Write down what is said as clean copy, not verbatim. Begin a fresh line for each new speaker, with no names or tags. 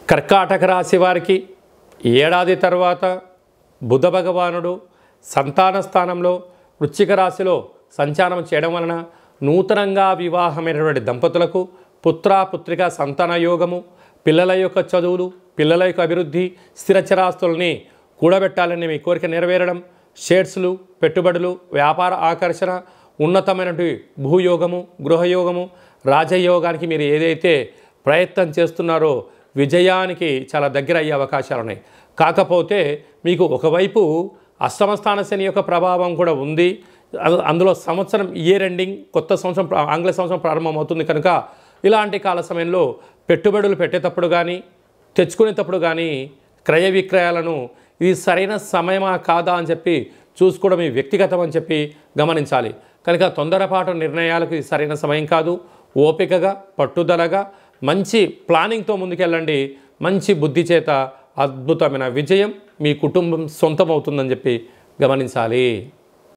కర్కాటక రాశి వారికి ఏడాది తర్వాత బుధ భగవానుడు సంతాన స్థానంలో వృశ్చిక రాశిలో సంచారం చేయడం వలన నూతనంగా వివాహమైనటువంటి దంపతులకు పుత్రిక సంతాన యోగము, పిల్లల యొక్క చదువులు, పిల్లల యొక్క అభివృద్ధి, స్థిరచరాస్తుల్ని కూడబెట్టాలని మీ కోరిక నెరవేరడం, షేర్స్లు, పెట్టుబడులు, వ్యాపార ఆకర్షణ, ఉన్నతమైనటువంటి భూయోగము, గృహయోగము, రాజయోగానికి మీరు ఏదైతే ప్రయత్నం చేస్తున్నారో విజయానికి చాలా దగ్గర అయ్యే అవకాశాలు ఉన్నాయి. కాకపోతే మీకు ఒకవైపు అష్టమస్థాన శని యొక్క ప్రభావం కూడా ఉంది. అందులో సంవత్సరం ఇయర్ ఎండింగ్, కొత్త సంవత్సరం ఆంగ్ల సంవత్సరం ప్రారంభమవుతుంది కనుక ఇలాంటి కాల సమయంలో పెట్టుబడులు పెట్టేటప్పుడు కానీ తెచ్చుకునేటప్పుడు కానీ క్రయ విక్రయాలను ఇది సరైన సమయమా కాదా అని చెప్పి చూసుకోవడం మీ వ్యక్తిగతం అని చెప్పి గమనించాలి. కనుక తొందరపాటు నిర్ణయాలకు ఇది సరైన సమయం కాదు. ఓపికగా, పట్టుదలగా, మంచి ప్లానింగ్తో ముందుకెళ్ళండి. మంచి బుద్ధి చేత అద్భుతమైన విజయం మీ కుటుంబం సొంతం అవుతుందని చెప్పి గమనించాలి.